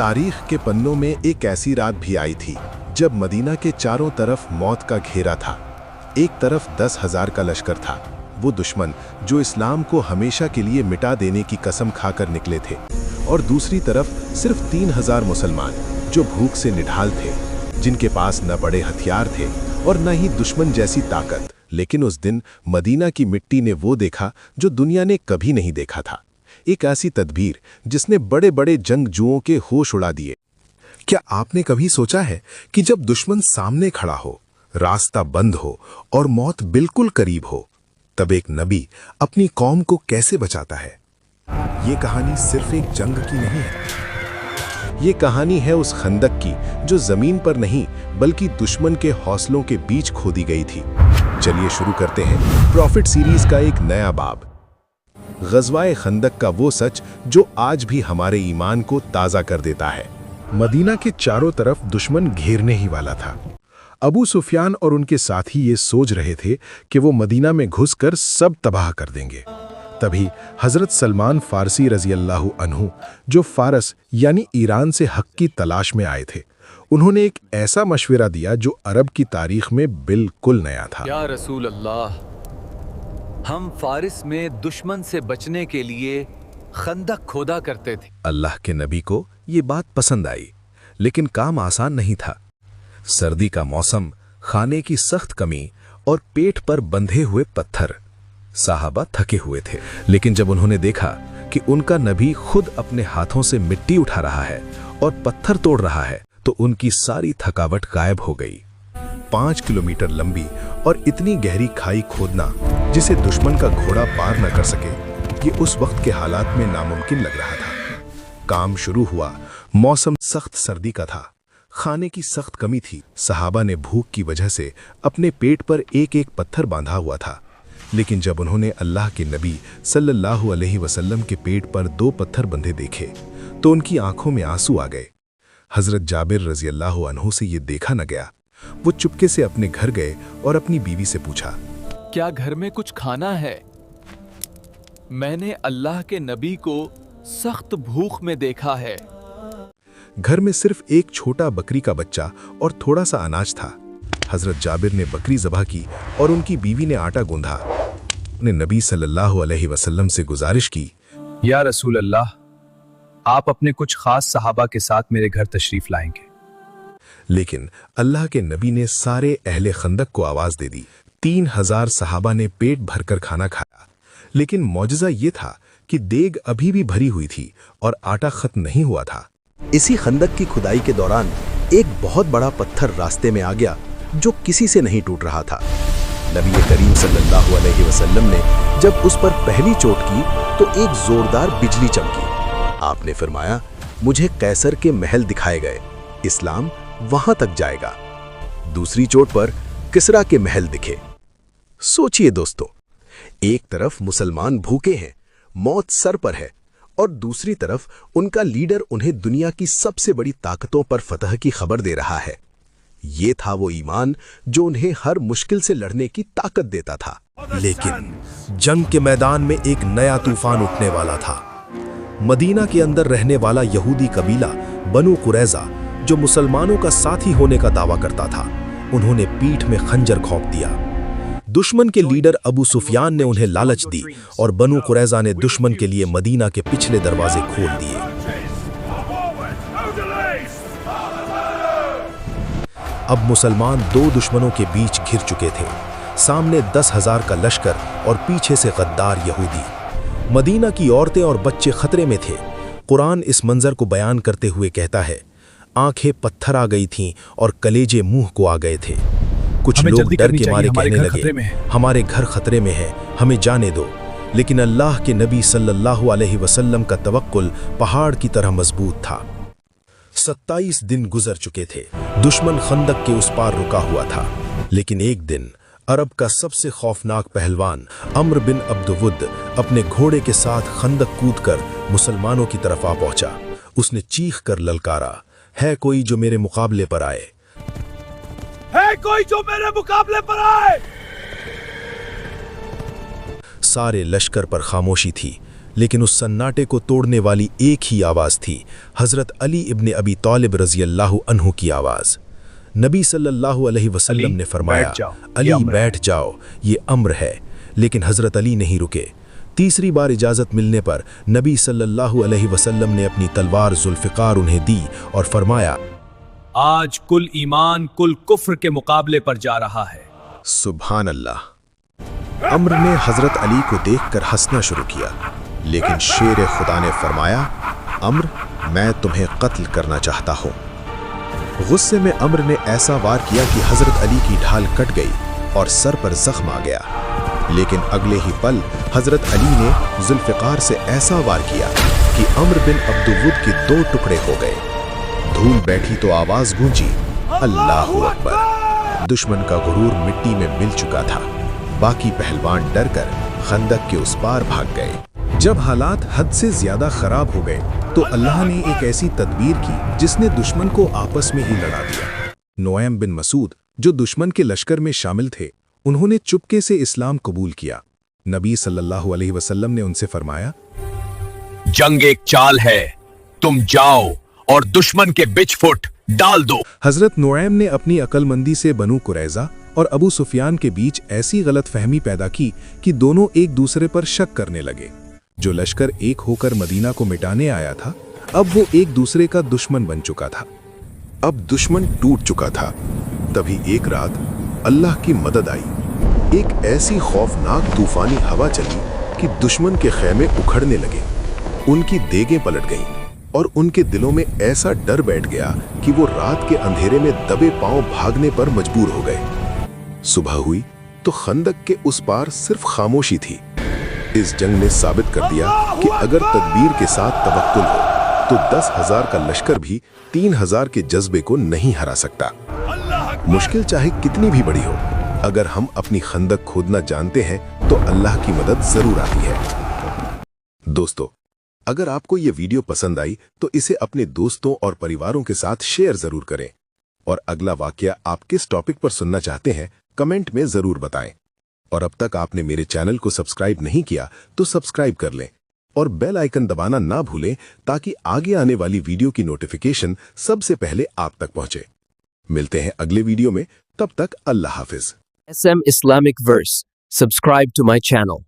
तारीख के पन्नों में एक ऐसी रात भी आई थी जब मदीना के चारों तरफ मौत का घेरा था। एक तरफ 10,000 का लश्कर था, वो दुश्मन जो इस्लाम को हमेशा के लिए मिटा देने की कसम खाकर निकले थे, और दूसरी तरफ सिर्फ 3,000 मुसलमान जो भूख से निढाल थे, जिनके पास न बड़े हथियार थे और न ही दुश्मन जैसी ताकत। लेकिन उस दिन मदीना की मिट्टी ने वो देखा जो दुनिया ने कभी नहीं देखा था, एक ऐसी तदबीर जिसने बड़े बड़े जंगजुओं के होश उड़ा दिए। क्या आपने कभी सोचा है कि जब दुश्मन सामने खड़ा हो, रास्ता बंद हो और मौत बिल्कुल करीब हो, तब एक नबी अपनी कौम को कैसे बचाता है? ये कहानी सिर्फ एक जंग की नहीं है, ये कहानी है उस खंदक की जो जमीन पर नहीं बल्कि दुश्मन के हौसलों के बीच खोदी गई थी। चलिए शुरू करते हैं प्रॉफिट सीरीज का एक नया बाब, ग़ज़वाए खंदक का वो सच जो आज भी हमारे ईमान को ताज़ा कर देता है। मदीना के चारों तरफ दुश्मन घेरने ही वाला था। अबू सुफियान और उनके साथी ये सोच रहे थे कि वो मदीना में घुसकर सब तबाह कर देंगे। तभी हज़रत सलमान फ़ारसी रज़ी अल्लाह अन्हु, जो फ़ारस यानी ईरान से हक़ की तलाश में आए थे, उन्होंने एक ऐसा मशवरा दिया जो अरब की तारीख में बिल्कुल नया था। या रसूल अल्लाह, हम फारिस में दुश्मन से बचने के लिए खंदक खोदा करते थे। अल्लाह के नबी को ये बात पसंद आई, लेकिन काम आसान नहीं था। सर्दी का मौसम, खाने की सख्त कमी और पेट पर बंधे हुए पत्थर। साहबा थके हुए थे, लेकिन जब उन्होंने देखा कि उनका नबी खुद अपने हाथों से मिट्टी उठा रहा है और पत्थर तोड़ रहा है, तो उनकी सारी थकावट गायब हो गई। 5 किलोमीटर लंबी और इतनी गहरी खाई खोदना जिसे दुश्मन का घोड़ा पार न कर सके, ये उस वक्त के हालात में नामुमकिन लग रहा था। काम शुरू हुआ। मौसम सख्त सर्दी का था, खाने की सख्त कमी थी। सहाबा ने भूख की वजह से अपने पेट पर एक एक पत्थर बांधा हुआ था, लेकिन जब उन्होंने अल्लाह के नबी सल्लल्लाहु अलैहि वसल्लम के पेट पर 2 पत्थर बंधे देखे तो उनकी आंखों में आंसू आ गए। हज़रत जाबिर रज़ी अल्लाह अन्हु से ये देखा न गया। वो चुपके से अपने घर गए और अपनी बीवी से पूछा, क्या घर में कुछ खाना है? मैंने अल्लाह के नबी को सख्त भूख में देखा है। घर में सिर्फ एक छोटा बकरी का बच्चा और थोड़ा सा अनाज था। हज़रत जाबिर ने बकरी ज़बह की और उनकी बीवी ने आटा गूंधा। उन्हें नबी सल्लल्लाहु अलैहि वसल्लम से गुजारिश की, या रसूल अल्लाह, आप अपने कुछ खास सहाबा के साथ मेरे घर तशरीफ लाएंगे। लेकिन अल्लाह के नबी ने सारे अहले खंदक को आवाज़ दे दी। 3,000 सहाबा ने पेट भरकर खाना खाया, लेकिन मौजज़ा ये था कि देग अभी भी भरी हुई थी और आटा खत्म नहीं हुआ था। इसी खंदक की खुदाई के दौरान एक बहुत बड़ा पत्थर रास्ते में आ गया जो किसी से नहीं टूट रहा था। नबी करीम सल्लल्लाहु अलैहि वसल्लम ने जब उस पर पहली चोट की तो एक जोरदार बिजली चमकी। आपने फरमाया, मुझे कैसर के महल दिखाए गए, इस्लाम वहां तक जाएगा। दूसरी चोट पर किसरा के महल दिखे। सोचिए दोस्तों, एक तरफ मुसलमान भूखे हैं, मौत सर पर है, और दूसरी तरफ उनका लीडर उन्हें दुनिया की सबसे बड़ी ताकतों पर फतह की खबर दे रहा है। ये था वो ईमान जो उन्हें हर मुश्किल से लड़ने की ताकत देता था। लेकिन जंग के मैदान में एक नया तूफान उठने वाला था। मदीना के अंदर रहने वाला यहूदी कबीला बनु कुरैज़ा, जो मुसलमानों का साथी होने का दावा करता था, उन्होंने पीठ में खंजर घोंप दिया। दुश्मन के लीडर अबू सुफियान ने उन्हें लालच दी और बनु कुरैज़ा ने दुश्मन के लिए मदीना के पिछले दरवाजे खोल दिए। अब मुसलमान 2 दुश्मनों के बीच घिर चुके थे। सामने 10,000 का लश्कर और पीछे से गद्दार यहूदी। मदीना की औरतें और बच्चे खतरे में थे। कुरान इस मंजर को बयान करते हुए कहता है, आंखें पत्थर आ गई थीं और कलेजे मुंह को आ गए थे। कुछ लोग डर के मारे कहने लगे, हमारे घर खतरे में है, हमें जाने दो। लेकिन अल्लाह के नबी सल्लल्लाहु अलैहि वसल्लम का तवक्कुल पहाड़ की तरह मजबूत था। 27 दिन गुजर चुके थे। दुश्मन खंदक के उस पार रुका हुआ था। लेकिन एक दिन अरब का सबसे खौफनाक पहलवान अम्र बिन अब्दुवुद अपने घोड़े के साथ खंदक कूदकर मुसलमानों की तरफ आ पहुंचा। उसने चीख कर ललकारा, है कोई जो मेरे मुकाबले पर आए? है कोई जो मेरे मुकाबले पर आए? सारे लश्कर पर खामोशी थी। लेकिन उस सन्नाटे को तोड़ने वाली एक ही आवाज़ थी, हज़रत अली इब्न अबी तालिब रज़ी अल्लाह अन्हु की आवाज़। नबी सल्लल्लाहु अलैहि वसल्लम ने फरमाया, बैठ जाओ, अली ये अम्र है। बैठ जाओ, ये अम्र है। लेकिन हज़रत अली नहीं रुके। तीसरी बार इजाज़त मिलने पर नबी सल्लल्लाहु अलैहि वसल्लम ने अपनी तलवार जुल्फ़िकार उन्हें दी और फरमाया, आज कुल ईमान कुल कुफ्र के मुकाबले पर जा रहा है। सुभान अल्लाह। अम्र ने हज़रत अली को देखकर हंसना शुरू किया, लेकिन शेर खुदा ने फरमाया, अम्र, मैं तुम्हें कत्ल करना चाहता हूँ। गुस्से में अम्र ने ऐसा वार किया कि हज़रत अली की ढाल कट गई और सर पर जख्म आ गया। लेकिन अगले ही पल हज़रत अली ने जुल्फ़िकार से ऐसा वार किया कि अम्र बिन अब्दुवुद के 2 टुकड़े हो गए। धूल बैठी तो आवाज़ गूंजी, अल्लाहु अकबर। दुश्मन का गुरूर मिट्टी में मिल चुका था। बाकी पहलवान डरकर खंदक के उस पार भाग गए। जब हालात हद से ज्यादा खराब हो गए तो अल्लाह ने एक ऐसी तदबीर की जिसने दुश्मन को आपस में ही लड़ा दिया। नुआym बिन मसूद, जो दुश्मन के लश्कर में शामिल थे, उन्होंने चुपके से इस्लाम कबूल किया। नबी सल्लल्लाहु अलैहि वसल्लम ने उनसे फरमाया, जंग एक चाल है, तुम जाओ और दुश्मन के बिच फुट डाल दो। हजरत नुआym ने अपनी अक्लमंदी से बनु कुरैजा और अबू सुफियान के बीच ऐसी गलत फहमी पैदा की कि दोनों एक दूसरे पर शक करने लगे। जो लश्कर एक होकर मदीना को मिटाने आया था, अब वो एक दूसरे का दुश्मन बन चुका था। अब दुश्मन टूट चुका था। तभी एक रात अल्लाह की मदद आई। एक ऐसी खौफनाक तूफानी हवा चली कि दुश्मन के खैमे उखड़ने लगे। उनकी देगें पलट गईं और उनके दिलों में ऐसा डर बैठ गया कि वो रात के अंधेरे में दबे पांव भागने पर मजबूर हो गए। सुबह हुई तो खंदक के उस पार सिर्फ खामोशी थी। इस जंग ने साबित कर दिया कि अगर तदबीर के साथ तवक्कुल हो तो 10,000 का लश्कर भी 3,000 के जज्बे को नहीं हरा सकता। मुश्किल चाहे कितनी भी बड़ी हो, अगर हम अपनी खंदक खोदना जानते हैं तो अल्लाह की मदद जरूर आती है। दोस्तों, अगर आपको ये वीडियो पसंद आई तो इसे अपने दोस्तों और परिवारों के साथ शेयर जरूर करें। और अगला वाकया आप किस टॉपिक पर सुनना चाहते हैं, कमेंट में जरूर बताएं। और अब तक आपने मेरे चैनल को सब्सक्राइब नहीं किया तो सब्सक्राइब कर लें और बेल आइकन दबाना ना भूलें ताकि आगे आने वाली वीडियो की नोटिफिकेशन सबसे पहले आप तक पहुंचे। मिलते हैं अगले वीडियो में, तब तक अल्लाह हाफिज। SM Islamic Verse. Subscribe to my channel.